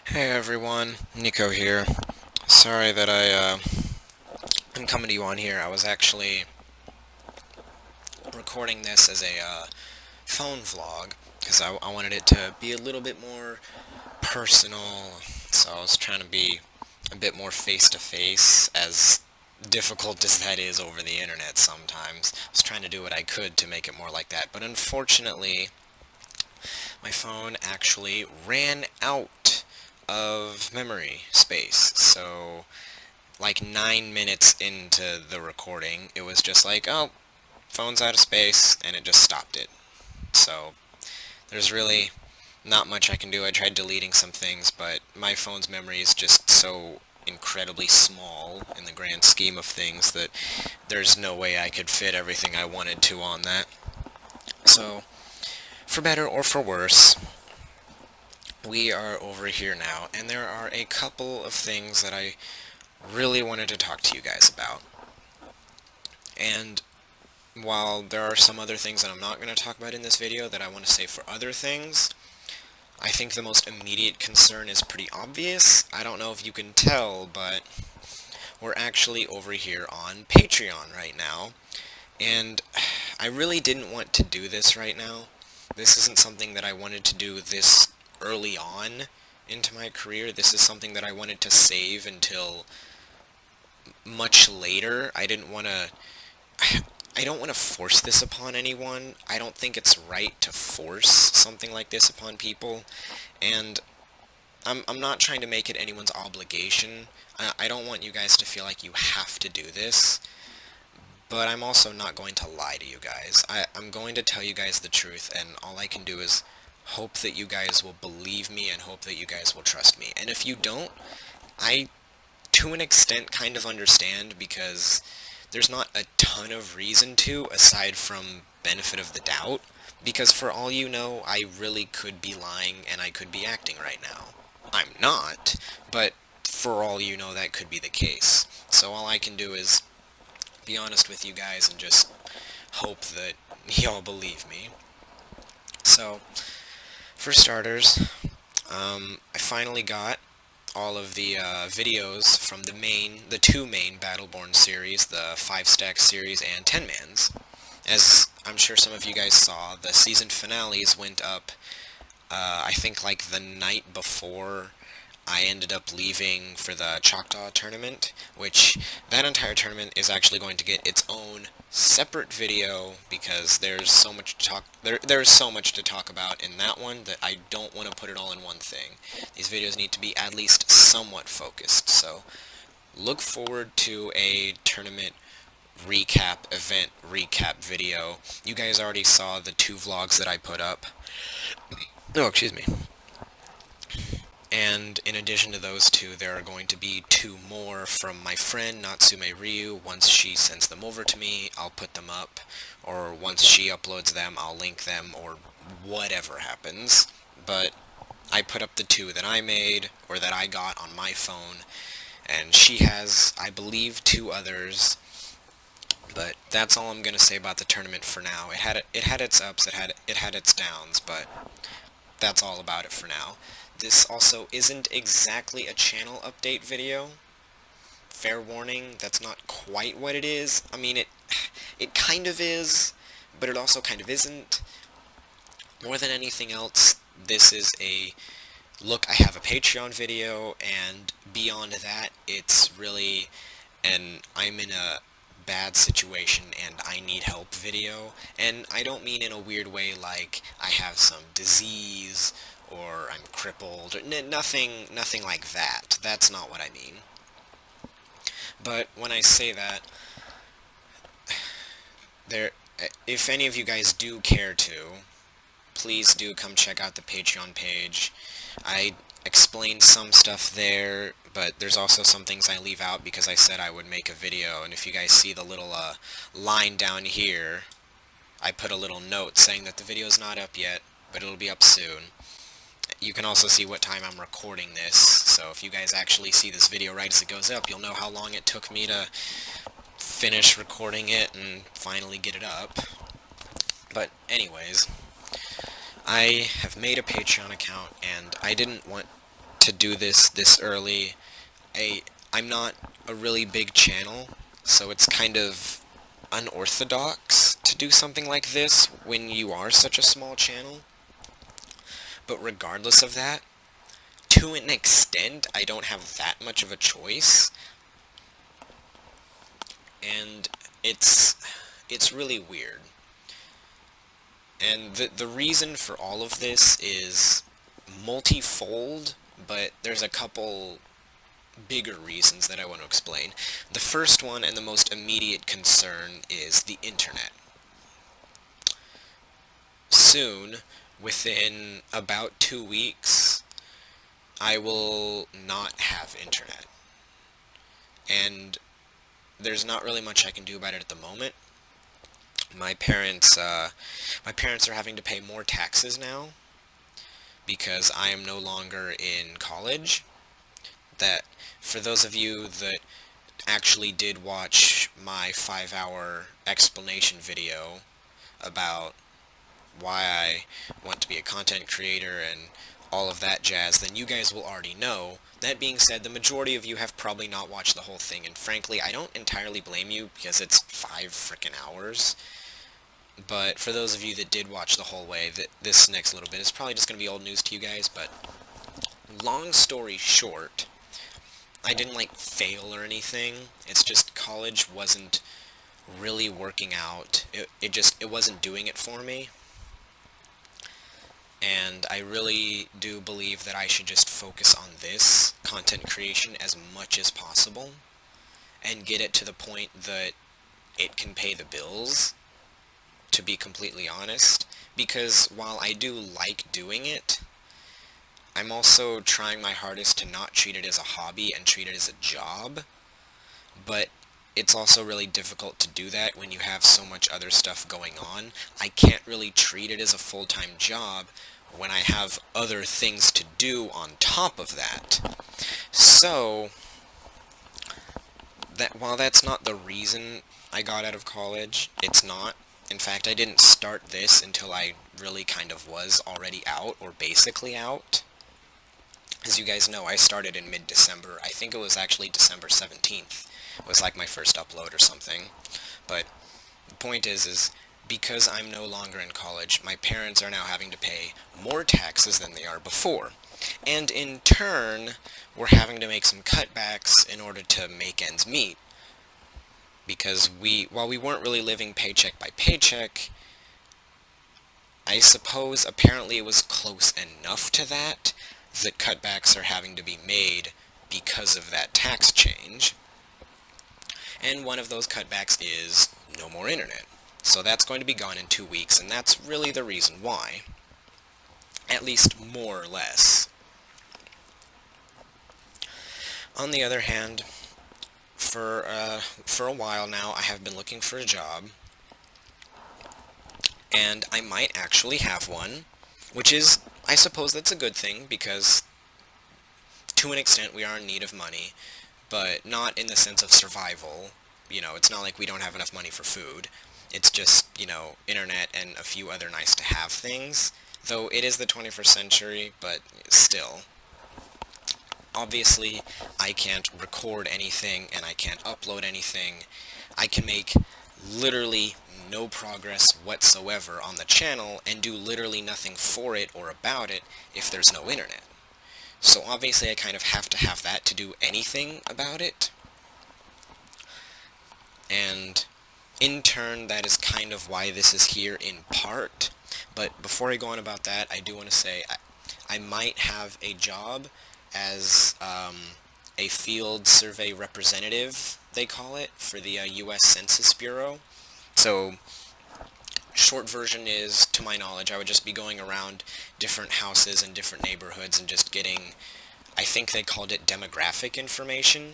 Hey everyone, Nico here. Sorry that I'm coming to you on here. I was actually recording this as a phone vlog because I wanted it to be a little bit more personal. So I was trying to be a bit more face to face, as difficult as that is over the internet sometimes. I was trying to do what I could to make it more like that, but unfortunately, my phone actually ran out of memory space. So like 9 minutes into the recording, it was just like, oh, phone's out of space, and it just stopped it. So there's really not much I can do. I tried deleting some things, but my phone's memory is just so incredibly small in the grand scheme of things that there's no way I could fit everything I wanted to on that. So, for better or for worse, we are over here now, and there are a couple of things that I really wanted to talk to you guys about. And while there are some other things that I'm not going to talk about in this video that I want to save for other things, I think the most immediate concern is pretty obvious. I don't know if you can tell, but we're actually over here on Patreon right now. And I really didn't want to do this right now. This isn't something that I wanted to do this early on into my career. This is something that I wanted to save until much later. I don't want to force this upon anyone. I don't think it's right to force something like this upon people, and I'm not trying to make it anyone's obligation. I don't want you guys to feel like you have to do this, but I'm also not going to lie to you guys. I'm going to tell you guys the truth, and all I can do is hope that you guys will believe me and hope that you guys will trust me. And if you don't, I, to an extent, kind of understand, because there's not a ton of reason to, aside from benefit of the doubt, because for all you know, I really could be lying and I could be acting right now. I'm not, but for all you know, that could be the case. So all I can do is be honest with you guys and just hope that y'all believe me. So, for starters, I finally got all of the videos from the two main Battleborn series, the 5-stack series and 10-mans. As I'm sure some of you guys saw, the season finales went up, I think like the night before I ended up leaving for the Choctaw tournament, which that entire tournament is actually going to get its own separate video because there's so much to talk there's so much to talk about in that one that I don't want to put it all in one thing. These videos need to be at least somewhat focused, so look forward to a tournament event recap video. You guys already saw the two vlogs that I put up. Oh, excuse me. And in addition to those two, there are going to be two more from my friend Natsume Ryu. Once she sends them over to me, I'll put them up, or once she uploads them, I'll link them, or whatever happens. But I put up the two that I made, or that I got on my phone, and she has, I believe, two others. But that's all I'm gonna say about the tournament for now. It had its ups, it had its downs, but that's all about it for now. This also isn't exactly a channel update video. Fair warning, that's not quite what it is. I mean, it kind of is, but it also kind of isn't. More than anything else, this is a look, I have a Patreon video, and beyond that, it's really an I'm in a bad situation and I need help video. And I don't mean in a weird way like I have some disease or I'm crippled, or nothing like that. That's not what I mean. But when I say that, there, if any of you guys do care to, please do come check out the Patreon page. I explained some stuff there, but there's also some things I leave out because I said I would make a video, and if you guys see the little line down here, I put a little note saying that the video's not up yet, but it'll be up soon. You can also see what time I'm recording this, so if you guys actually see this video right as it goes up, you'll know how long it took me to finish recording it and finally get it up. But anyways, I have made a Patreon account, and I didn't want to do this early. I I'm not a really big channel, so it's kind of unorthodox to do something like this when you are such a small channel. But regardless of that, to an extent, I don't have that much of a choice, and it's really weird. And the reason for all of this is multifold, but there's a couple bigger reasons that I want to explain. The first one and the most immediate concern is the internet. Soon, within about 2 weeks, I will not have internet. And there's not really much I can do about it at the moment. My parents are having to pay more taxes now because I am no longer in college. That, for those of you that actually did watch my 5-hour explanation video about why I want to be a content creator and all of that jazz, then you guys will already know. That being said, the majority of you have probably not watched the whole thing, and frankly, I don't entirely blame you because it's 5 frickin' hours. But for those of you that did watch the whole way, this next little bit is probably just going to be old news to you guys, but long story short, I didn't, like, fail or anything. It's just college wasn't really working out. It wasn't doing it for me. And I really do believe that I should just focus on this content creation as much as possible and get it to the point that it can pay the bills, to be completely honest. Because while I do like doing it, I'm also trying my hardest to not treat it as a hobby and treat it as a job. But it's also really difficult to do that when you have so much other stuff going on. I can't really treat it as a full-time job when I have other things to do on top of that. So, while that's not the reason I got out of college, it's not. In fact, I didn't start this until I really kind of was already out, or basically out. As you guys know, I started in mid-December. I think it was actually December 17th. It was like my first upload or something. But the point is because I'm no longer in college, my parents are now having to pay more taxes than they are before. And in turn, we're having to make some cutbacks in order to make ends meet. Because while we weren't really living paycheck by paycheck, I suppose apparently it was close enough to that cutbacks are having to be made because of that tax change. And one of those cutbacks is no more internet. So that's going to be gone in 2 weeks, and that's really the reason why. At least more or less. On the other hand, for a while now, I have been looking for a job, and I might actually have one, which is, I suppose that's a good thing, because to an extent we are in need of money, but not in the sense of survival. You know, it's not like we don't have enough money for food. It's just, internet and a few other nice-to-have things. Though it is the 21st century, but still. Obviously, I can't record anything, and I can't upload anything. I can make literally no progress whatsoever on the channel, and do literally nothing for it or about it if there's no internet. So obviously I kind of have to have that to do anything about it. And in turn, that is kind of why this is here in part. But before I go on about that, I do want to say I might have a job as a field survey representative, they call it, for the U.S. Census Bureau. So, short version is, to my knowledge, I would just be going around different houses and different neighborhoods and just getting, I think they called it demographic information.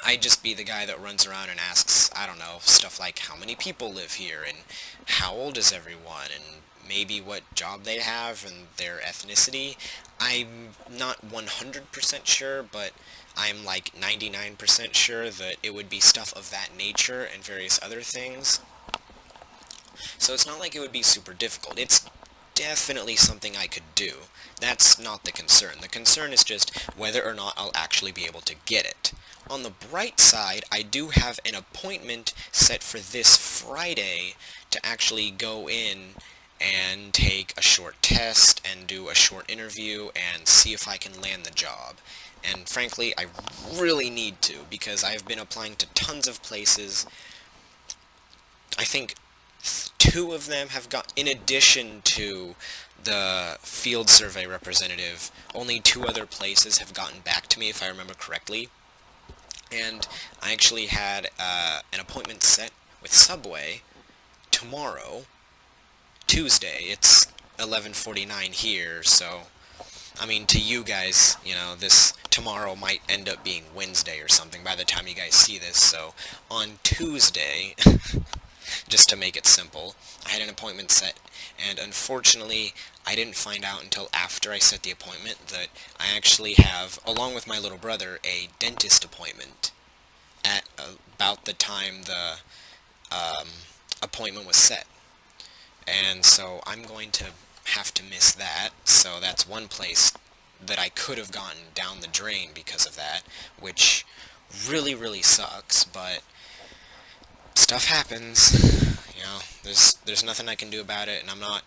I'd just be the guy that runs around and asks, I don't know, stuff like how many people live here, and how old is everyone, and maybe what job they have, and their ethnicity. I'm not 100% sure, but I'm like 99% sure that it would be stuff of that nature and various other things. So it's not like it would be super difficult. It's definitely something I could do. That's not the concern. The concern is just whether or not I'll actually be able to get it. On the bright side, I do have an appointment set for this Friday to actually go in and take a short test and do a short interview and see if I can land the job. And frankly, I really need to, because I've been applying to tons of places. I think two of them have got, in addition to the field survey representative, only two other places have gotten back to me, if I remember correctly. And I actually had an appointment set with Subway tomorrow, Tuesday. It's 11:49 here, so I mean, to you guys, this tomorrow might end up being Wednesday or something by the time you guys see this. So on Tuesday, just to make it simple, I had an appointment set, and unfortunately, I didn't find out until after I set the appointment that I actually have, along with my little brother, a dentist appointment at about the time the appointment was set. And so I'm going to have to miss that, so that's one place that I could have gotten down the drain because of that, which really, really sucks, but stuff happens. There's nothing I can do about it, and I'm not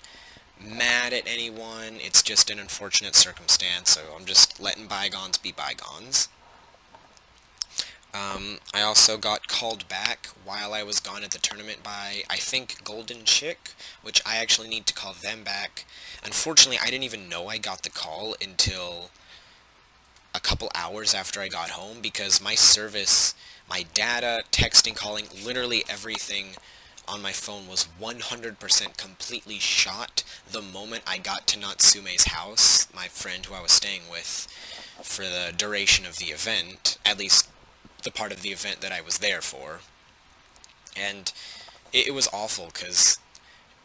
mad at anyone. It's just an unfortunate circumstance, so I'm just letting bygones be bygones. I also got called back while I was gone at the tournament by, I think, Golden Chick, which I actually need to call them back. Unfortunately, I didn't even know I got the call until a couple hours after I got home, because my service, my data, texting, calling, literally everything on my phone was 100% completely shot the moment I got to Natsume's house, my friend who I was staying with, for the duration of the event, at least the part of the event that I was there for. And it was awful, because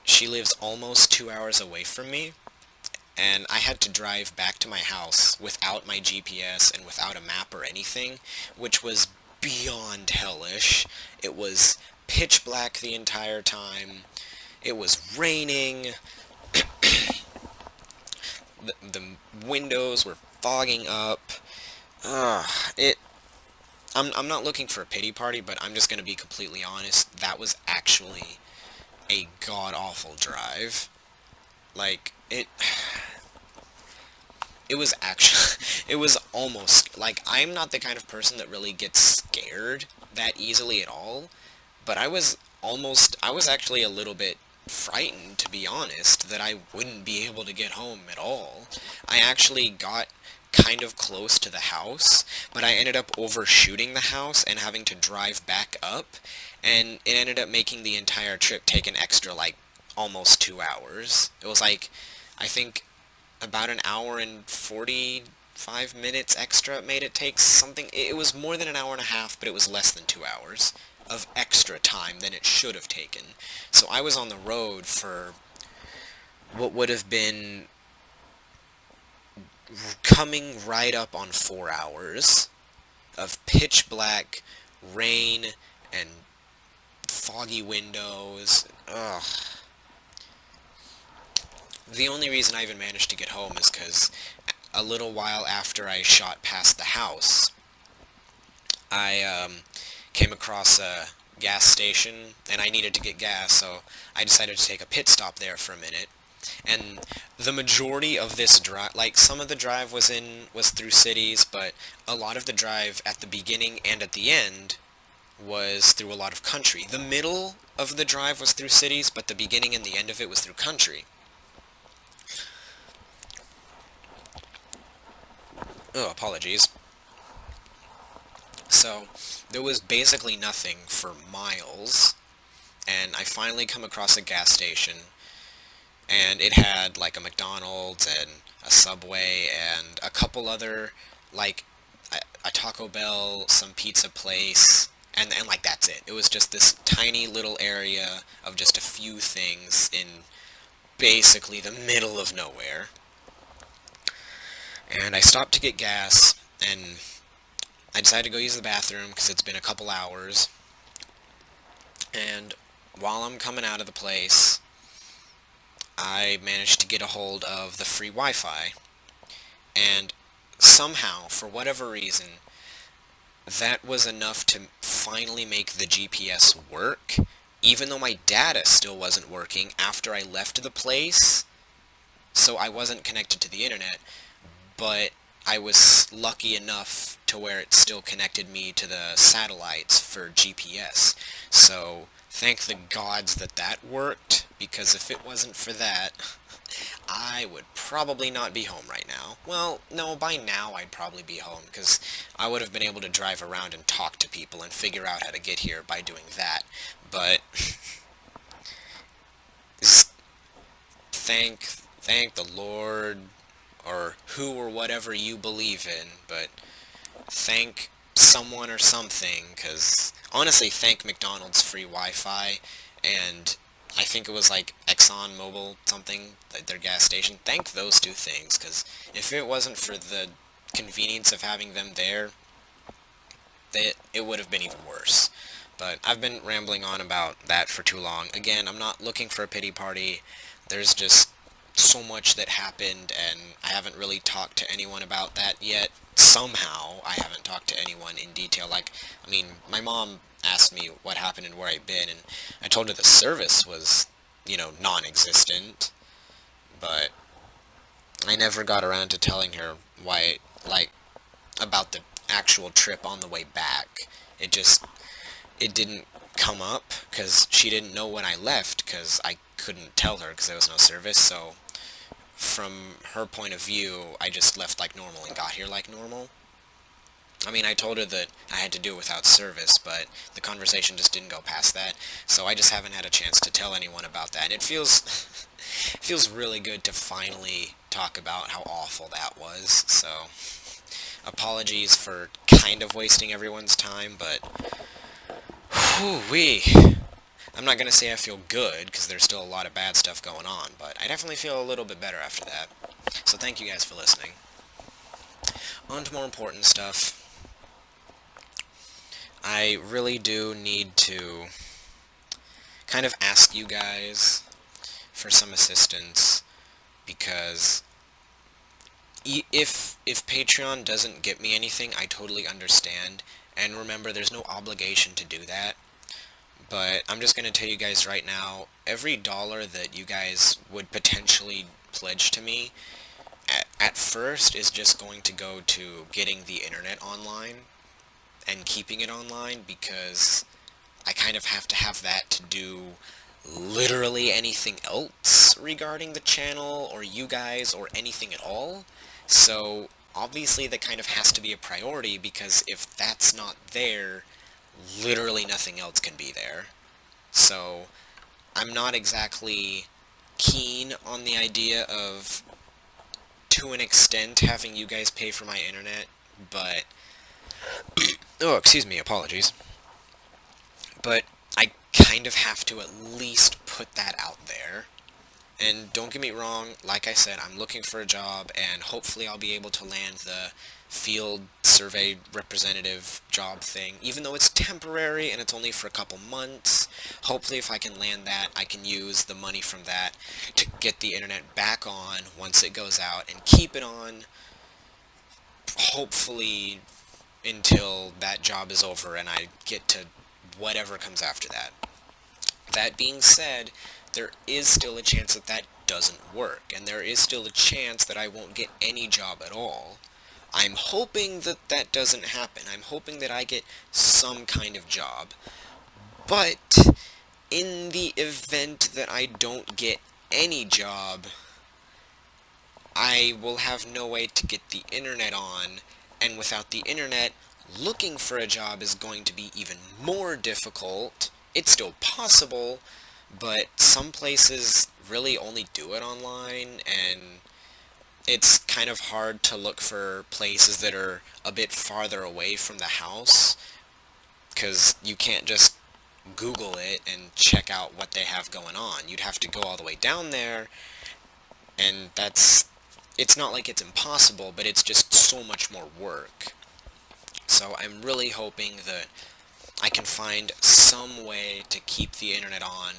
she lives almost 2 hours away from me, and I had to drive back to my house without my GPS and without a map or anything, which was beyond hellish. It was pitch black the entire time. It was raining. The windows were fogging up. I'm not looking for a pity party, but I'm just going to be completely honest. That was actually a god-awful drive. Like, it was actually, it was almost, like, I'm not the kind of person that really gets scared that easily at all, but I was actually a little bit frightened, to be honest, that I wouldn't be able to get home at all. I actually got kind of close to the house, but I ended up overshooting the house and having to drive back up, and it ended up making the entire trip take an extra, like, almost 2 hours. It was like, I think, about an hour and 45 minutes extra it made it take something. It was more than an hour and a half, but it was less than 2 hours of extra time than it should have taken. So I was on the road for what would have been coming right up on 4 hours of pitch black rain and foggy windows. Ugh. The only reason I even managed to get home is because a little while after I shot past the house, I came across a gas station, and I needed to get gas, so I decided to take a pit stop there for a minute. And the majority of this drive, like, some of the drive was through cities, but a lot of the drive at the beginning and at the end was through a lot of country. The middle of the drive was through cities, but the beginning and the end of it was through country. Oh, apologies. So, there was basically nothing for miles, and I finally come across a gas station, and it had, like, a McDonald's and a Subway and a couple other, like, a Taco Bell, some pizza place, and like, that's it. It was just this tiny little area of just a few things in basically the middle of nowhere. And I stopped to get gas, and I decided to go use the bathroom because it's been a couple hours. And while I'm coming out of the place, I managed to get a hold of the free Wi-Fi, and somehow, for whatever reason, that was enough to finally make the GPS work, even though my data still wasn't working after I left the place, so I wasn't connected to the internet, but I was lucky enough to where it still connected me to the satellites for GPS. So thank the gods that that worked, because if it wasn't for that, I would probably not be home right now. Well, no, by now I'd probably be home, because I would have been able to drive around and talk to people and figure out how to get here by doing that. But thank the Lord, or who or whatever you believe in, but thank someone or something, because honestly, thank McDonald's free Wi-Fi, and I think it was like Exxon Mobil something, like their gas station. Thank those two things, because if it wasn't for the convenience of having them there, it would have been even worse. But I've been rambling on about that for too long. Again, I'm not looking for a pity party. There's just so much that happened, and I haven't really talked to anyone about that yet. Somehow, I haven't talked to anyone in detail. Like, I mean, my mom asked me what happened and where I'd been, and I told her the service was, non-existent, but I never got around to telling her why, like, about the actual trip on the way back. It just, it didn't come up, because she didn't know when I left, because I couldn't tell her, because there was no service, so from her point of view, I just left like normal and got here like normal. I mean, I told her that I had to do it without service, but the conversation just didn't go past that, so I just haven't had a chance to tell anyone about that. And it feels, it feels really good to finally talk about how awful that was, so apologies for kind of wasting everyone's time, but whew-wee. I'm not going to say I feel good, because there's still a lot of bad stuff going on, but I definitely feel a little bit better after that. So thank you guys for listening. On to more important stuff. I really do need to kind of ask you guys for some assistance, because if Patreon doesn't get me anything, I totally understand, and remember, there's no obligation to do that. But I'm just going to tell you guys right now, every dollar that you guys would potentially pledge to me, at first is just going to go to getting the internet online and keeping it online, because I kind of have to have that to do literally anything else regarding the channel or you guys or anything at all. So obviously that kind of has to be a priority, because if that's not there, literally nothing else can be there. So I'm not exactly keen on the idea of, to an extent, having you guys pay for my internet, but oh, excuse me, apologies. But I kind of have to at least put that out there. And don't get me wrong, like I said, I'm looking for a job, and hopefully I'll be able to land the field survey representative job thing, even though it's temporary and it's only for a couple months. Hopefully if I can land that, I can use the money from that to get the internet back on once it goes out, and keep it on, hopefully, until that job is over and I get to whatever comes after that. That being said, there is still a chance that that doesn't work, and there is still a chance that I won't get any job at all. I'm hoping that that doesn't happen. I'm hoping that I get some kind of job. But in the event that I don't get any job, I will have no way to get the internet on, and without the internet, looking for a job is going to be even more difficult. It's still possible, but some places really only do it online, and it's kind of hard to look for places that are a bit farther away from the house, because you can't just Google it and check out what they have going on. You'd have to go all the way down there, and it's not like it's impossible, but it's just so much more work. So I'm really hoping that I can find some way to keep the internet on,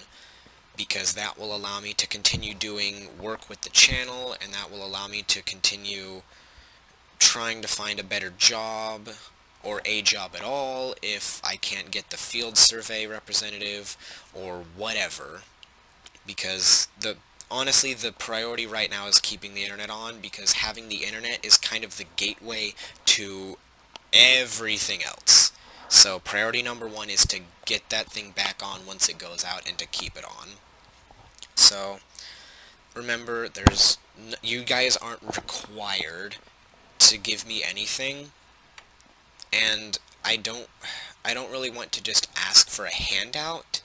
because that will allow me to continue doing work with the channel, and that will allow me to continue trying to find a better job, or a job at all, if I can't get the field survey representative, or whatever. Because honestly, the priority right now is keeping the internet on, because having the internet is kind of the gateway to everything else. So priority number one is to get that thing back on once it goes out, and to keep it on. So remember, you guys aren't required to give me anything, and I don't really want to just ask for a handout,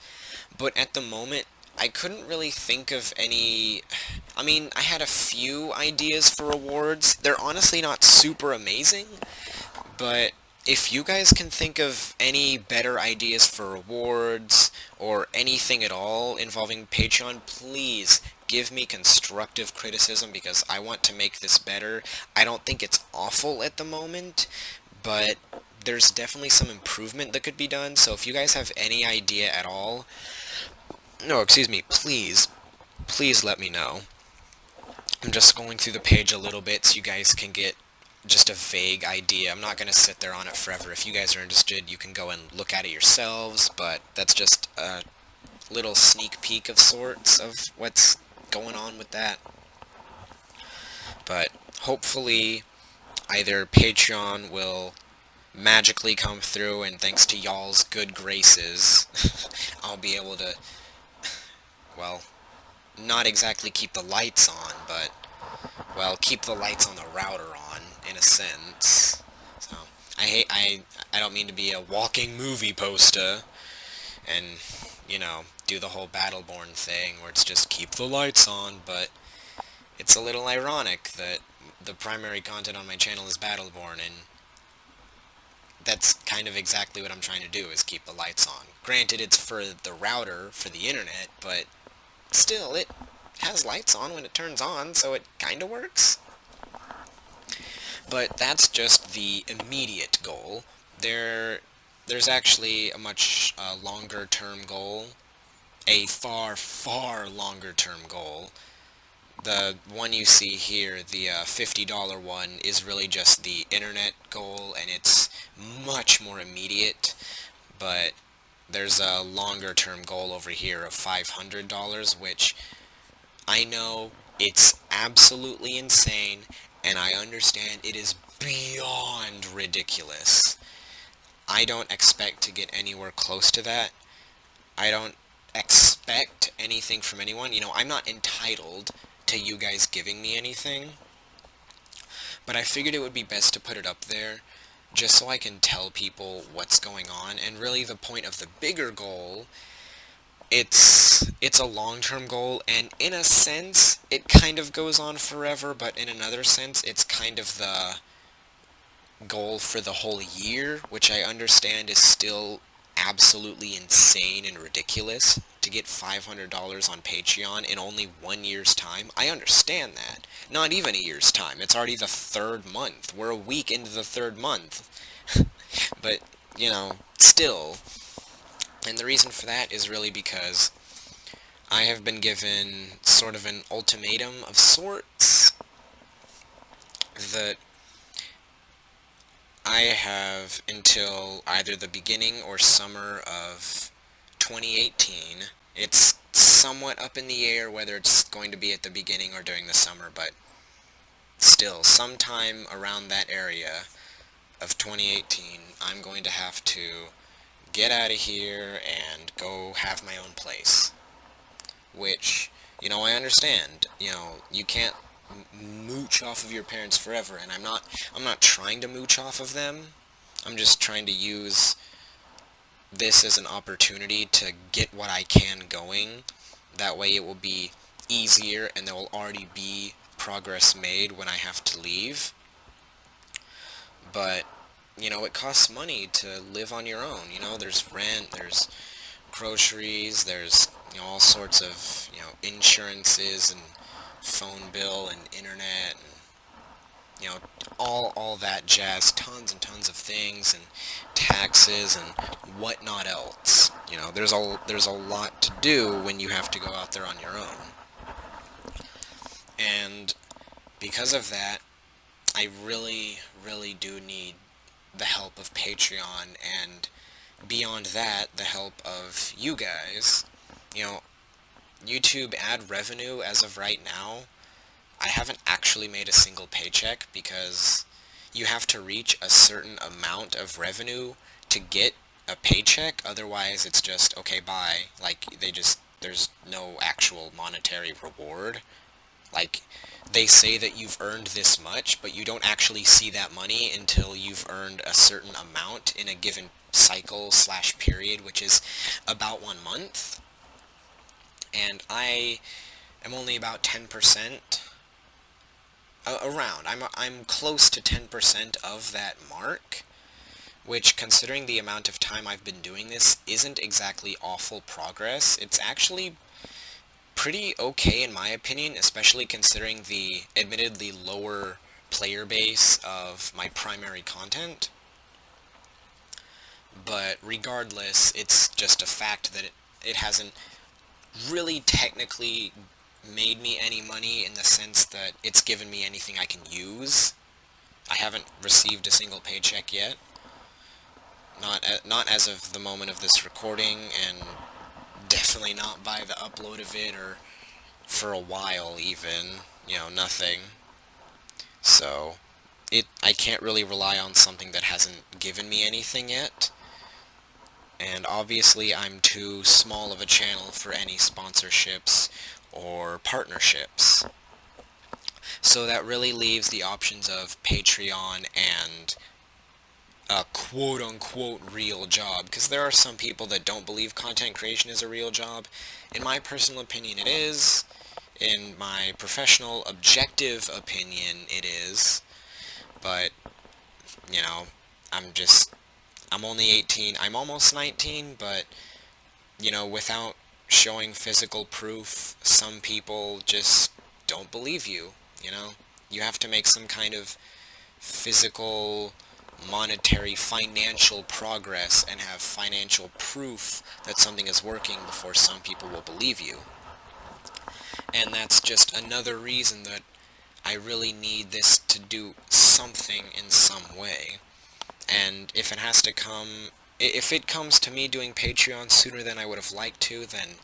but at the moment I couldn't really think of any. I mean, I had a few ideas for awards. They're honestly not super amazing, but if you guys can think of any better ideas for awards, or anything at all involving Patreon, please give me constructive criticism, because I want to make this better. I don't think it's awful at the moment, but there's definitely some improvement that could be done. So if you guys have any idea at all, no, excuse me, please let me know. I'm just going through the page a little bit so you guys can get just a vague idea. I'm not going to sit there on it forever. If you guys are interested, you can go and look at it yourselves, but that's just a little sneak peek of sorts of what's going on with that. But hopefully either Patreon will magically come through, and thanks to y'all's good graces, I'll be able to, well, not exactly keep the lights on, but, well, keep the lights on the router on, in a sense. So, I don't mean to be a walking movie poster, and, do the whole Battleborn thing, where it's just keep the lights on, but it's a little ironic that the primary content on my channel is Battleborn, and that's kind of exactly what I'm trying to do, is keep the lights on. Granted, it's for the router, for the internet, but still, it has lights on when it turns on, so it kinda works. But that's just the immediate goal. There's actually a much longer-term goal, a far, far longer-term goal. The one you see here, the $50 one, is really just the internet goal, and it's much more immediate, but there's a longer term goal over here of $500, which I know it's absolutely insane, and I understand it is beyond ridiculous. I don't expect to get anywhere close to that. I don't expect anything from anyone. I'm not entitled to you guys giving me anything, but I figured it would be best to put it up there, just so I can tell people what's going on. And really, the point of the bigger goal, it's a long-term goal, and in a sense, it kind of goes on forever, but in another sense, it's kind of the goal for the whole year, which I understand is still absolutely insane and ridiculous. To get $500 on Patreon in only 1 year's time, I understand that. Not even a year's time. It's already the third month. We're a week into the third month. But, still. And the reason for that is really because I have been given sort of an ultimatum of sorts, that I have until either the beginning or summer of 2018. It's somewhat up in the air whether it's going to be at the beginning or during the summer, but still, sometime around that area of 2018, I'm going to have to get out of here and go have my own place. Which, I understand. You can't mooch off of your parents forever, and I'm not trying to mooch off of them. I'm just trying to use this as an opportunity to get what I can going. That way it will be easier, and there will already be progress made when I have to leave. But, it costs money to live on your own. There's rent, there's groceries, there's, all sorts of, insurances, and phone bill, and internet, and you know, all that jazz, tons and tons of things, and taxes and whatnot else. You know, there's a lot to do when you have to go out there on your own. And because of that, I really, really do need the help of Patreon, and beyond that, the help of you guys. You know, YouTube ad revenue as of right now, I haven't actually made a single paycheck because you have to reach a certain amount of revenue to get a paycheck. Otherwise, it's just, okay, bye. Like, there's no actual monetary reward. Like, they say that you've earned this much, but you don't actually see that money until you've earned a certain amount in a given cycle slash period, which is about 1 month. And I am only about 10%, around. I'm close to 10% of that mark, which, considering the amount of time I've been doing this, isn't exactly awful progress. It's actually pretty okay in my opinion, especially considering the admittedly lower player base of my primary content. But regardless, it's just a fact that it hasn't really technically made me any money in the sense that it's given me anything I can use. I haven't received a single paycheck yet. Not as of the moment of this recording, and definitely not by the upload of it, or for a while even. You know, nothing. So, I can't really rely on something that hasn't given me anything yet. And obviously I'm too small of a channel for any sponsorships or partnerships. So that really leaves the options of Patreon and a quote-unquote real job, because there are some people that don't believe content creation is a real job. In my personal opinion, it is. In my professional, objective opinion, it is. But, you know, I'm only 18. I'm almost 19, but, you know, without showing physical proof, some people just don't believe you, you know? You have to make some kind of physical, monetary, financial progress and have financial proof that something is working before some people will believe you. And that's just another reason that I really need this to do something in some way. And if it comes to me doing Patreon sooner than I would have liked to, then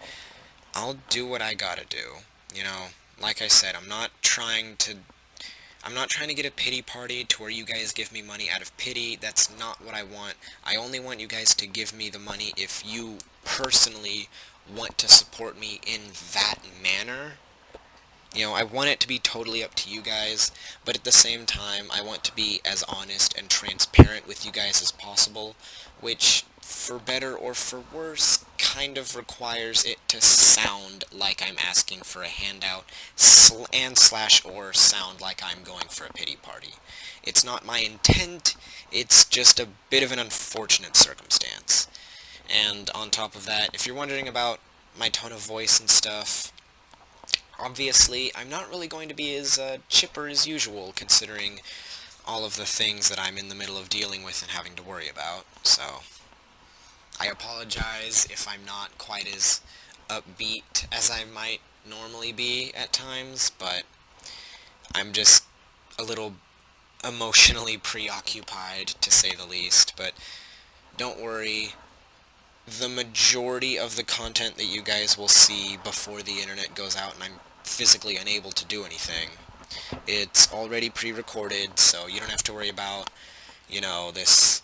I'll do what I gotta do. You know, like I said, I'm not trying to get a pity party to where you guys give me money out of pity. That's not what I want. I only want you guys to give me the money if you personally want to support me in that manner. You know, I want it to be totally up to you guys, but at the same time, I want to be as honest and transparent with you guys as possible, which, for better or for worse, kind of requires it to sound like I'm asking for a handout, and slash or sound like I'm going for a pity party. It's not my intent, it's just a bit of an unfortunate circumstance. And on top of that, if you're wondering about my tone of voice and stuff, obviously, I'm not really going to be as chipper as usual, considering all of the things that I'm in the middle of dealing with and having to worry about. So, I apologize if I'm not quite as upbeat as I might normally be at times, but I'm just a little emotionally preoccupied, to say the least. But don't worry, the majority of the content that you guys will see before the internet goes out and I'm physically unable to do anything, it's already pre-recorded, so you don't have to worry about, you know, this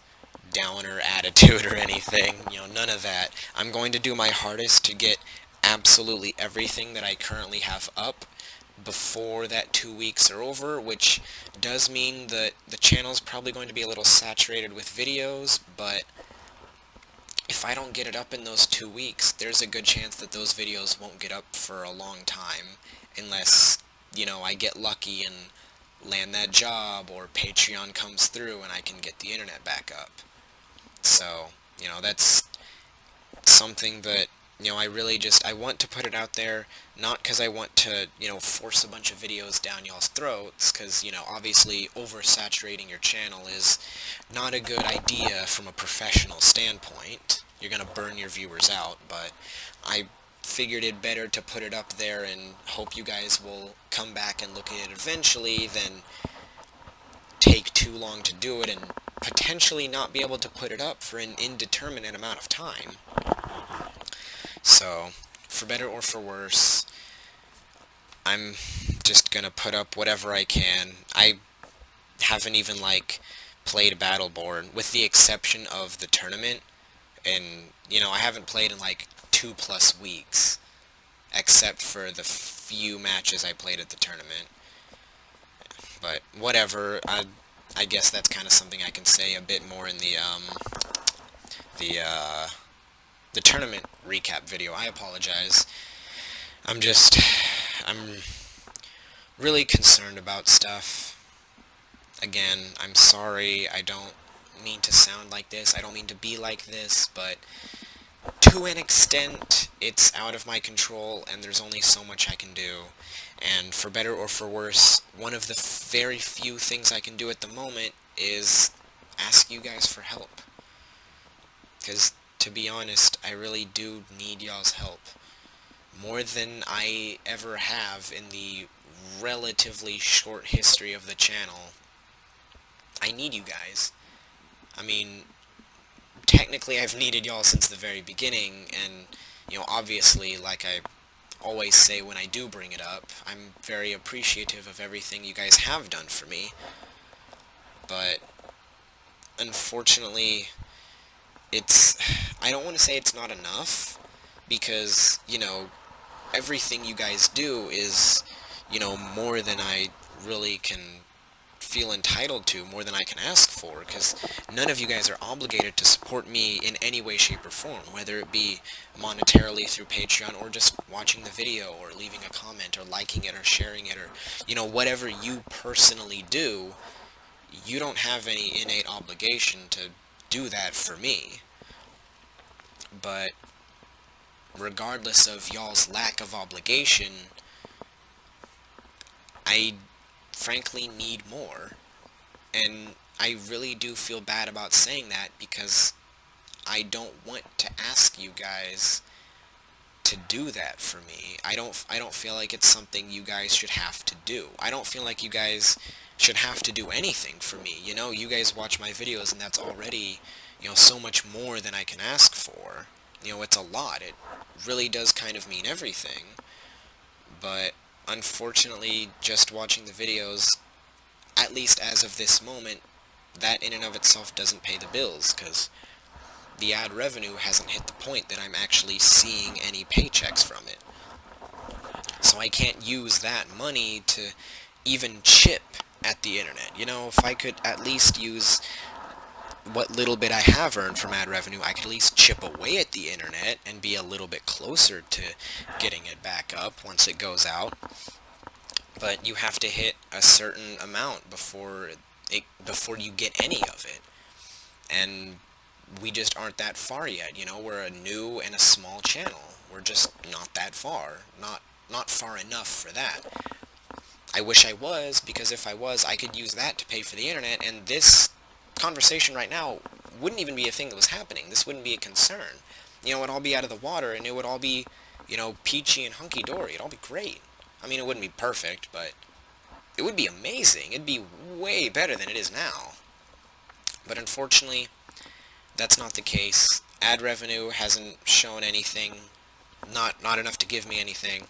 downer attitude or anything. You know, none of that. I'm going to do my hardest to get absolutely everything that I currently have up before that 2 weeks are over, which does mean that the channel's probably going to be a little saturated with videos, but if I don't get it up in those 2 weeks, there's a good chance that those videos won't get up for a long time, unless, you know, I get lucky and land that job, or Patreon comes through and I can get the internet back up. So, you know, that's something that I really just, I want to put it out there, not because I want to, force a bunch of videos down y'all's throats, because, obviously oversaturating your channel is not a good idea from a professional standpoint. You're going to burn your viewers out, but I figured it better to put it up there and hope you guys will come back and look at it eventually than take too long to do it and potentially not be able to put it up for an indeterminate amount of time. So, for better or for worse, I'm just gonna put up whatever I can. I haven't even, played Battleborn, with the exception of the tournament, and, I haven't played in, 2+ weeks, except for the few matches I played at the tournament. But, whatever, I guess that's kind of something I can say a bit more in the, the tournament recap video. I apologize. I'm really concerned about stuff. Again, I'm sorry, I don't mean to sound like this, I don't mean to be like this, but to an extent, it's out of my control, and there's only so much I can do. And for better or for worse, one of the very few things I can do at the moment is ask you guys for help. Because, to be honest, I really do need y'all's help. More than I ever have in the relatively short history of the channel. I need you guys. I mean, technically I've needed y'all since the very beginning, and, obviously, like I always say when I do bring it up, I'm very appreciative of everything you guys have done for me. But, unfortunately, I don't want to say it's not enough, because, everything you guys do is, more than I really can feel entitled to, more than I can ask for, because none of you guys are obligated to support me in any way, shape, or form, whether it be monetarily through Patreon, or just watching the video, or leaving a comment, or liking it, or sharing it, or, whatever you personally do. You don't have any innate obligation to do that for me. But regardless of y'all's lack of obligation, I frankly need more. And I really do feel bad about saying that, because I don't want to ask you guys to do that for me. I don't feel like it's something you guys should have to do. I don't feel like you guys should have to do anything for me. You guys watch my videos, and that's already, so much more than I can ask for. It's a lot. It really does kind of mean everything. But unfortunately, just watching the videos, at least as of this moment, that in and of itself doesn't pay the bills, because the ad revenue hasn't hit the point that I'm actually seeing any paychecks from it. So I can't use that money to even chip at the internet. If I could at least use what little bit I have earned from ad revenue, I could at least chip away at the internet and be a little bit closer to getting it back up once it goes out. But you have to hit a certain amount before you get any of it. And we just aren't that far yet. We're a new and a small channel. We're just not that far. Not far enough for that. I wish I was, because if I was, I could use that to pay for the internet, and this conversation right now wouldn't even be a thing that was happening. This wouldn't be a concern. It'd all be out of the water, and it would all be, peachy and hunky-dory. It'd all be great. I mean, it wouldn't be perfect, but it would be amazing. It'd be way better than it is now. But unfortunately, that's not the case. Ad revenue hasn't shown anything. Not enough to give me anything.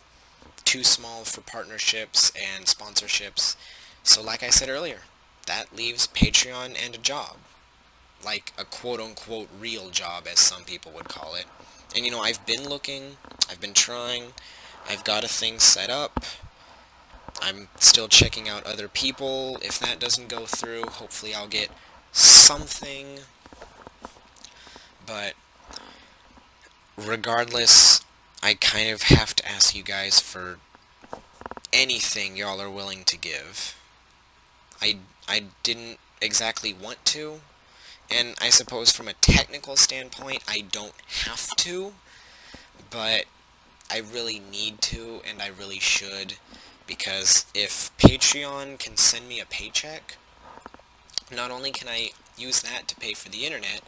Too small for partnerships and sponsorships. So like I said earlier, that leaves Patreon and a job. Like a quote-unquote real job, as some people would call it. And I've been looking, I've been trying, I've got a thing set up. I'm still checking out other people. If that doesn't go through, hopefully I'll get something. But regardless, I kind of have to ask you guys for anything y'all are willing to give. I didn't exactly want to, and I suppose from a technical standpoint I don't have to, but I really need to, and I really should, because if Patreon can send me a paycheck, not only can I use that to pay for the internet,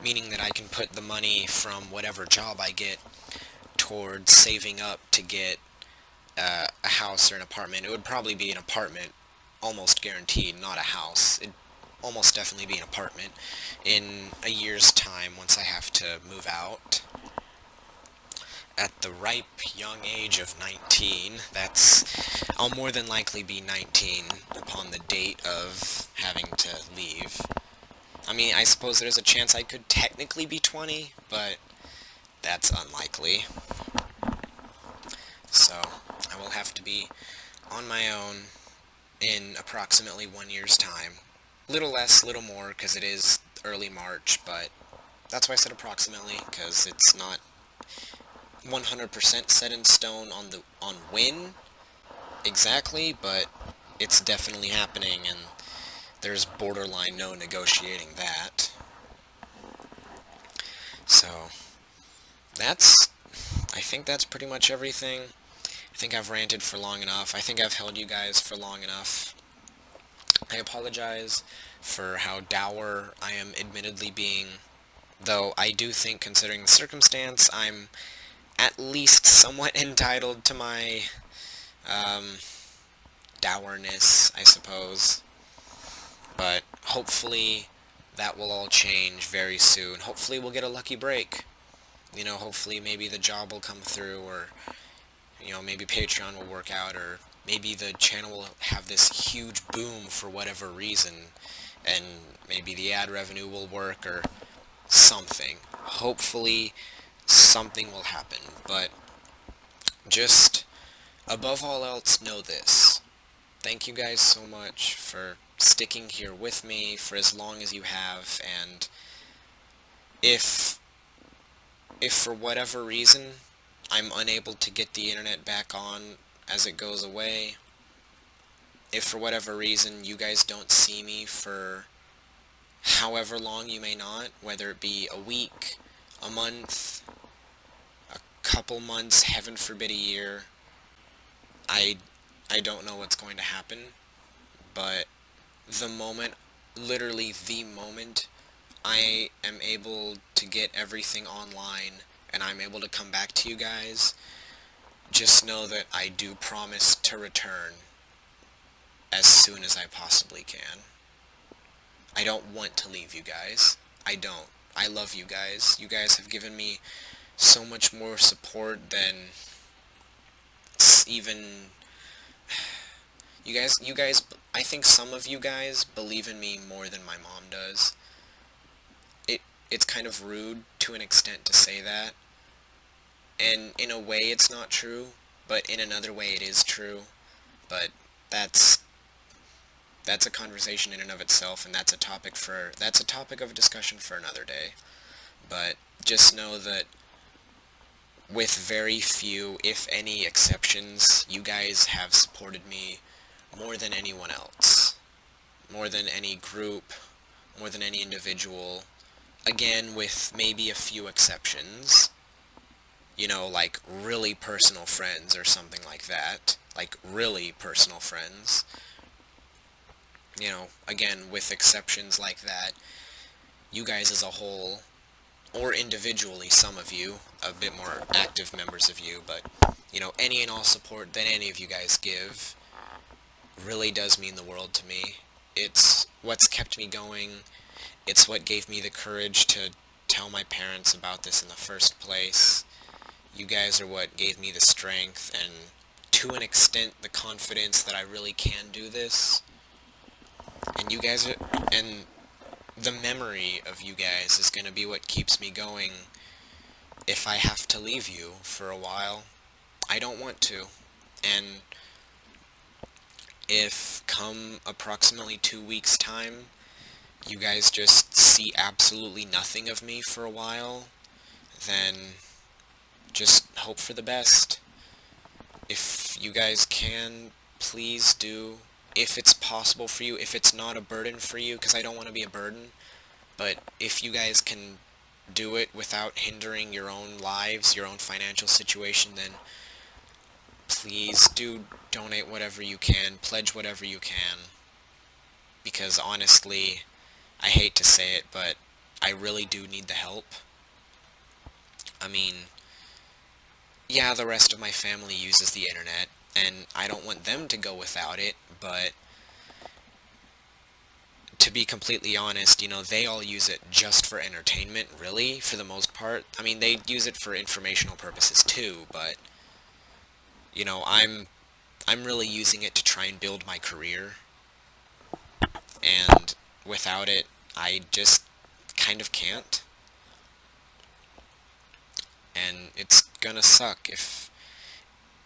meaning that I can put the money from whatever job I get towards saving up to get a house or an apartment. It would probably be an apartment, almost guaranteed, not a house. It'd almost definitely be an apartment in a year's time once I have to move out. At the ripe young age of 19, I'll more than likely be 19 upon the date of having to leave. I mean, I suppose there's a chance I could technically be 20, but that's unlikely. So, I will have to be on my own in approximately 1 year's time. Little less, little more, because it is early March, but that's why I said approximately, because it's not 100% set in stone on when exactly, but it's definitely happening, and there's borderline no negotiating that. So, that's, I think that's pretty much everything. I think I've ranted for long enough. I think I've held you guys for long enough. I apologize for how dour I am admittedly being, though I do think, considering the circumstance, I'm at least somewhat entitled to my dourness, I suppose. But hopefully that will all change very soon. Hopefully we'll get a lucky break. Hopefully maybe the job will come through, or, maybe Patreon will work out, or maybe the channel will have this huge boom for whatever reason, and maybe the ad revenue will work, or something. Hopefully something will happen, but just above all else, know this. Thank you guys so much for sticking here with me for as long as you have, and if for whatever reason I'm unable to get the internet back on as it goes away, if for whatever reason you guys don't see me for however long you may not, whether it be a week, a month, a couple months, heaven forbid a year, I don't know what's going to happen, but the moment, literally the moment, I am able to get everything online and I'm able to come back to you guys, just know that I do promise to return as soon as I possibly can. I don't want to leave you guys. I don't. I love you guys. You guys have given me so much more support than even... You guys, I think some of you guys believe in me more than my mom does. It's kind of rude to an extent to say that, and in a way it's not true, but in another way it is true, but that's a conversation in and of itself, and that's a topic of discussion for another day. But just know that with very few, if any, exceptions, you guys have supported me more than anyone else, more than any group, more than any individual. Again, with maybe a few exceptions, like really personal friends or something like that, like really personal friends. Again, with exceptions like that, you guys as a whole, or individually, some of you, a bit more active members of you, but, any and all support that any of you guys give really does mean the world to me. It's what's kept me going. It's what gave me the courage to tell my parents about this in the first place. You guys are what gave me the strength and, to an extent, the confidence that I really can do this. And and the memory of you guys is going to be what keeps me going if I have to leave you for a while. I don't want to. And if come approximately 2 weeks' time, you guys just see absolutely nothing of me for a while, then just hope for the best. If you guys can, please do. If it's possible for you, if it's not a burden for you, because I don't want to be a burden, but if you guys can do it without hindering your own lives, your own financial situation, then please do donate whatever you can, pledge whatever you can, because honestly, I hate to say it, but I really do need the help. I mean, yeah, the rest of my family uses the internet, and I don't want them to go without it, but to be completely honest, they all use it just for entertainment, really, for the most part. I mean, they use it for informational purposes too, but, I'm really using it to try and build my career, and without it, I just kind of can't, and it's gonna suck if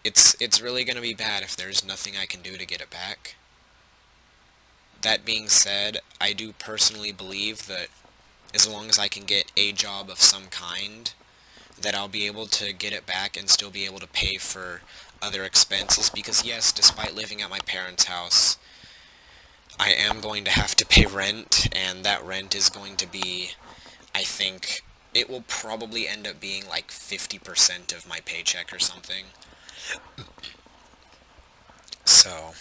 it's really gonna be bad if there's nothing I can do to get it back. That being said, I do personally believe that as long as I can get a job of some kind, that I'll be able to get it back and still be able to pay for other expenses, because yes, despite living at my parents' house, I am going to have to pay rent, and that rent is going to be, I think, it will probably end up being like 50% of my paycheck or something. So,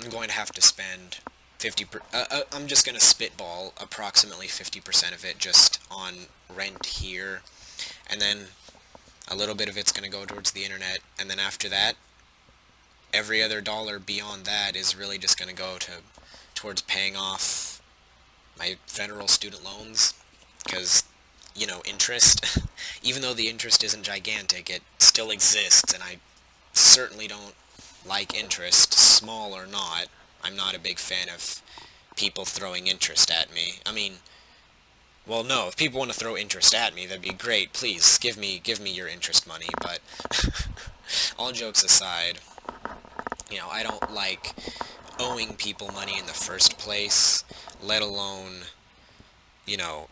I'm going to have to spend I'm just going to spitball approximately 50% of it just on rent here, and then a little bit of it's going to go towards the internet, and then after that, every other dollar beyond that is really just going to go towards paying off my federal student loans, because, interest, even though the interest isn't gigantic, it still exists, and I certainly don't like interest, small or not. I'm not a big fan of people throwing interest at me. I mean, well, no, if people want to throw interest at me, that'd be great. Please, give me your interest money, but all jokes aside, I don't like owing people money in the first place, let alone,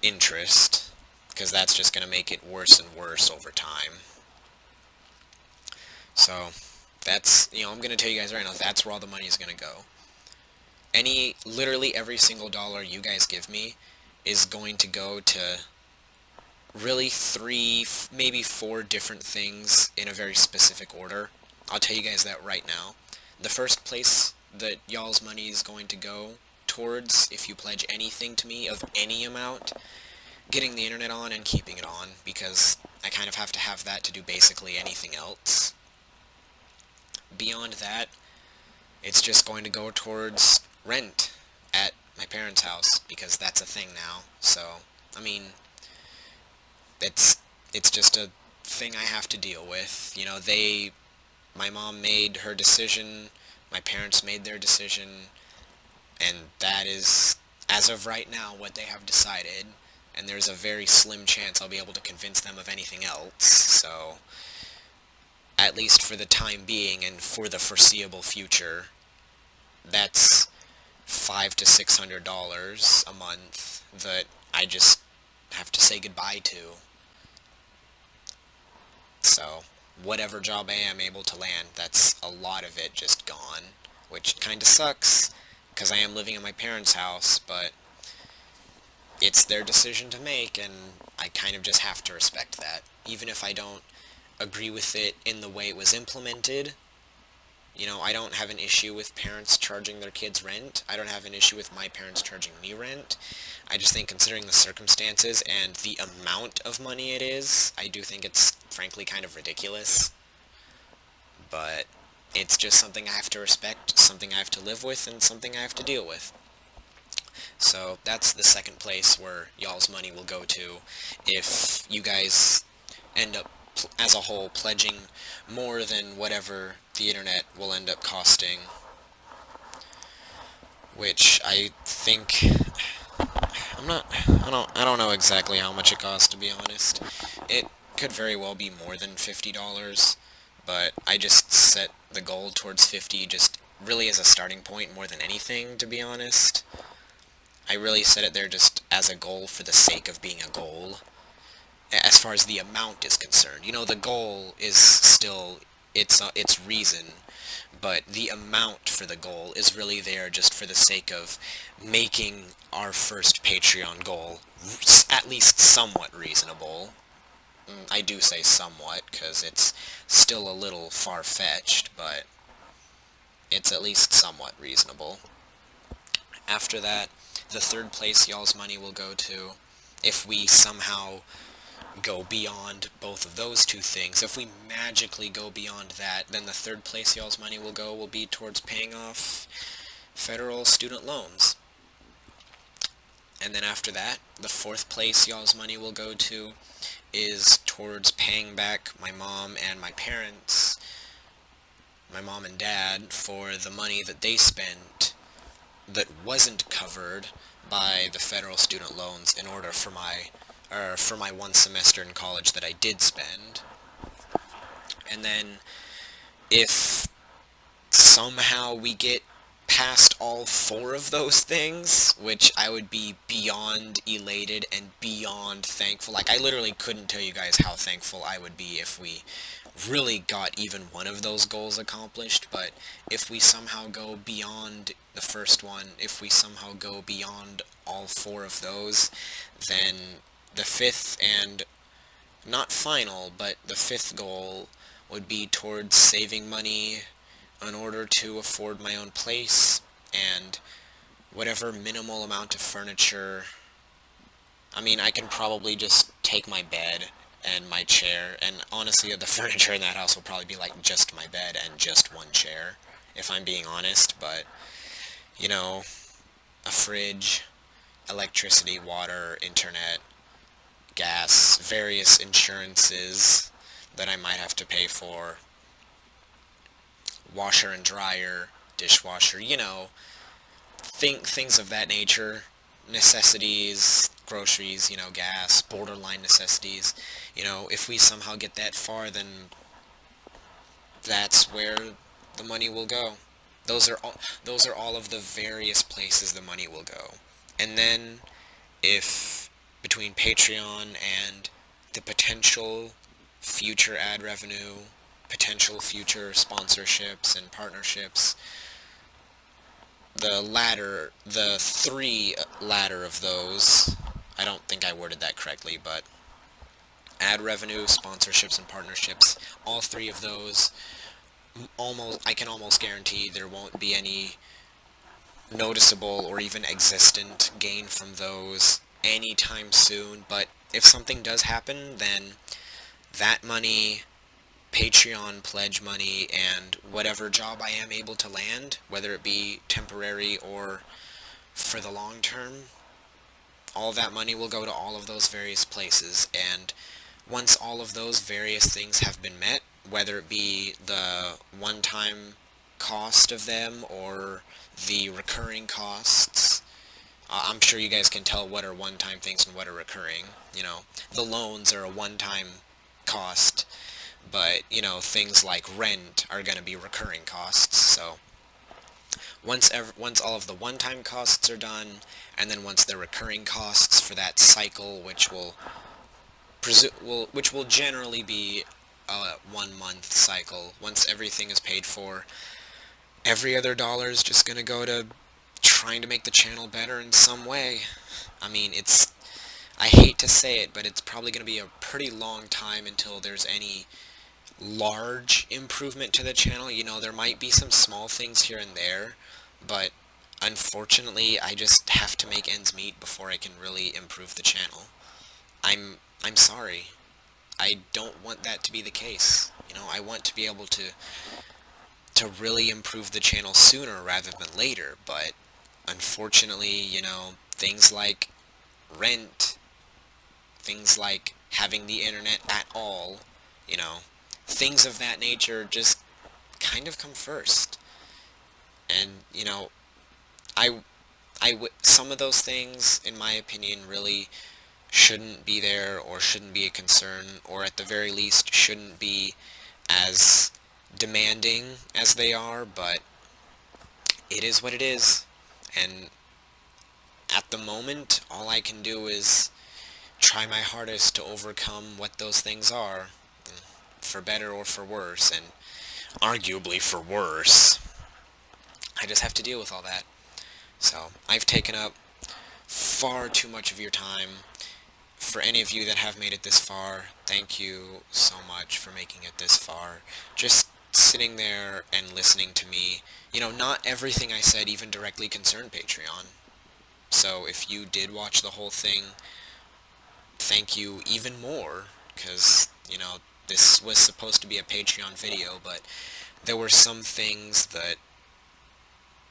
interest, because that's just going to make it worse and worse over time. So, I'm going to tell you guys right now, that's where all the money is going to go. Literally every single dollar you guys give me is going to go to really 3, maybe 4 different things in a very specific order. I'll tell you guys that right now. The first place that y'all's money is going to go towards, if you pledge anything to me of any amount, getting the internet on and keeping it on, because I kind of have to have that to do basically anything else. Beyond that, it's just going to go towards rent at my parents' house, because that's a thing now. So, I mean, it's just a thing I have to deal with. My mom made her decision, my parents made their decision, and that is, as of right now, what they have decided, and there's a very slim chance I'll be able to convince them of anything else, so, at least for the time being and for the foreseeable future, that's $500 to $600 a month that I just have to say goodbye to. So, whatever job I am able to land, that's a lot of it just gone, which kinda sucks, because I am living in my parents' house, but it's their decision to make, and I kind of just have to respect that. Even if I don't agree with it in the way it was implemented, I don't have an issue with parents charging their kids rent. I don't have an issue with my parents charging me rent. I just think, considering the circumstances and the amount of money it is, I do think it's frankly kind of ridiculous. But it's just something I have to respect, something I have to live with, and something I have to deal with. So that's the second place where y'all's money will go to if you guys end up, as a whole, pledging more than whatever the internet will end up costing, which I think, I don't know exactly how much it costs, to be honest. It could very well be more than $50, but I just set the goal towards 50 just really as a starting point more than anything, to be honest. I really set it there just as a goal for the sake of being a goal, as far as the amount is concerned. The goal is still its reason, but the amount for the goal is really there just for the sake of making our first Patreon goal at least somewhat reasonable. I do say somewhat, because it's still a little far-fetched, but it's at least somewhat reasonable. After that, the third place y'all's money will go to, if we somehow go beyond both of those two things, if we magically go beyond that, then the third place y'all's money will be towards paying off federal student loans. And then after that, the fourth place y'all's money will go to is towards paying back my mom and my parents, my mom and dad, for the money that they spent that wasn't covered by the federal student loans in order for my one semester in college that I did spend. And then if somehow we get past all four of those things, which I would be beyond elated and beyond thankful. Like, I literally couldn't tell you guys how thankful I would be if we really got even one of those goals accomplished. But if we somehow go beyond the first one, if we somehow go beyond all four of those, then the fifth and not final, but the fifth goal would be towards saving money in order to afford my own place and whatever minimal amount of furniture. I mean, I can probably just take my bed and my chair, and honestly, the furniture in that house will probably be like just my bed and just one chair, if I'm being honest, but, you know, a fridge, electricity, water, internet, gas, various insurances that I might have to pay for, washer and dryer, dishwasher, things of that nature, necessities, groceries, gas, borderline necessities. If we somehow get that far, then that's where the money will go. Those are all of the various places the money will go. And then, if between Patreon and the potential future ad revenue, potential future sponsorships and partnerships, the three latter of those, I don't think I worded that correctly, but ad revenue, sponsorships, and partnerships, all three of those, I can almost guarantee there won't be any noticeable or even existent gain from those anytime soon, but if something does happen, then that money, Patreon pledge money, and whatever job I am able to land, whether it be temporary or for the long term, all that money will go to all of those various places. And once all of those various things have been met, whether it be the one-time cost of them or the recurring costs, I'm sure you guys can tell what are one-time things and what are recurring. The loans are a one-time cost, but, things like rent are going to be recurring costs. So once all of the one-time costs are done, and then once the recurring costs for that cycle, which will generally be a 1-month cycle, once everything is paid for, every other dollar is just going to go to trying to make the channel better in some way. I mean, I hate to say it, but it's probably going to be a pretty long time until there's any large improvement to the channel. There might be some small things here and there, but unfortunately, I just have to make ends meet before I can really improve the channel. I'm sorry. I don't want that to be the case. I want to be able to really improve the channel sooner rather than later, but unfortunately, things like rent, things like having the internet at all, things of that nature just kind of come first. And, some of those things, in my opinion, really shouldn't be there, or shouldn't be a concern, or at the very least shouldn't be as demanding as they are, but it is what it is. And at the moment, all I can do is try my hardest to overcome what those things are. for better or for worse, and arguably for worse. I just have to deal with all that. So, I've taken up far too much of your time. For any of you that have made it this far, thank you so much for making it this far. Just sitting there and listening to me. Not everything I said even directly concerned Patreon. So if you did watch the whole thing, thank you even more, because, this was supposed to be a Patreon video, but there were some things that,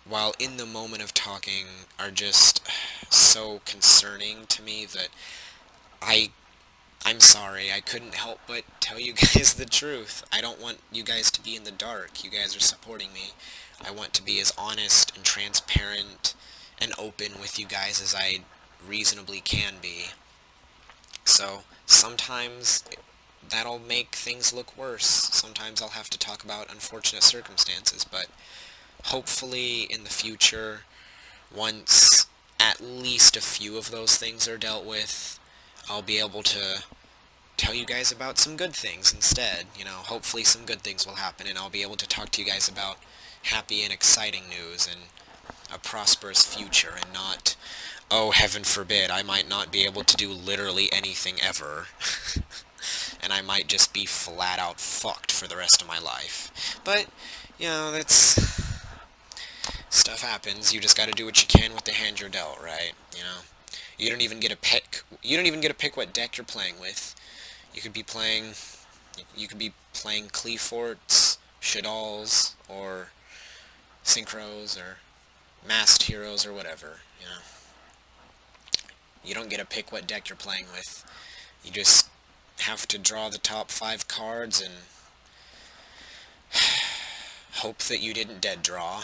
while in the moment of talking, are just so concerning to me that I'm sorry, I couldn't help but tell you guys the truth. I don't want you guys to be in the dark. You guys are supporting me. I want to be as honest and transparent and open with you guys as I reasonably can be. So, sometimes that'll make things look worse. Sometimes I'll have to talk about unfortunate circumstances, but hopefully in the future, once at least a few of those things are dealt with, I'll be able to tell you guys about some good things instead. Hopefully some good things will happen, and I'll be able to talk to you guys about happy and exciting news and a prosperous future, and not, oh, heaven forbid, I might not be able to do literally anything ever. And I might just be flat out fucked for the rest of my life. But, that's... stuff happens. You just gotta do what you can with the hand you're dealt, right? You don't even get a pick. You don't even get to pick what deck you're playing with. You could be playing Cleforts, Shaddolls, or Synchros, or Masked Heroes, or whatever, You don't get to pick what deck you're playing with. You just have to draw the top 5 cards and hope that you didn't dead draw.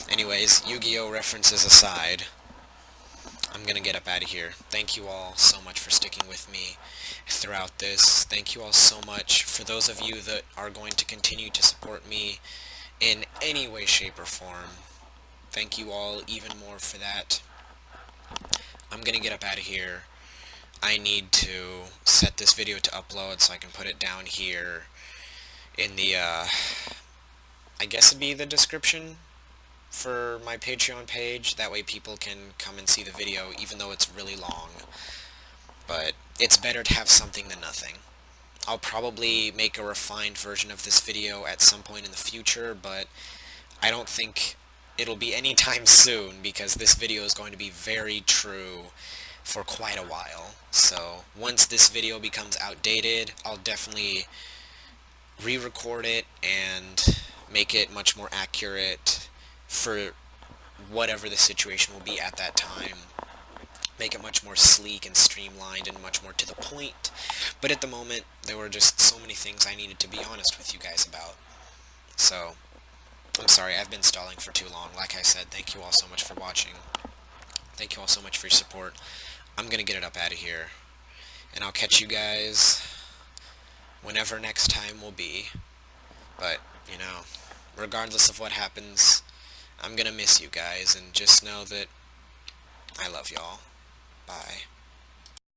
Anyways, Yu-Gi-Oh! References aside, I'm gonna get up out of here. Thank you all so much for sticking with me throughout this. Thank you all so much for those of you that are going to continue to support me in any way, shape, or form. Thank you all even more for that. I'm gonna get up out of here. I need to set this video to upload so I can put it down here in the, I guess it'd be the description for my Patreon page. That way people can come and see the video, even though it's really long. But it's better to have something than nothing. I'll probably make a refined version of this video at some point in the future, but I don't think it'll be anytime soon, because this video is going to be very true for quite a while. So once this video becomes outdated, I'll definitely re-record it and make it much more accurate for whatever the situation will be at that time. Make it much more sleek and streamlined and much more to the point. But at the moment, there were just so many things I needed to be honest with you guys about. So, I'm sorry, I've been stalling for too long. Like I said, thank you all so much for watching. Thank you all so much for your support. I'm gonna get it up out of here. And I'll catch you guys whenever next time will be. But, regardless of what happens, I'm gonna miss you guys, and just know that I love y'all. Bye.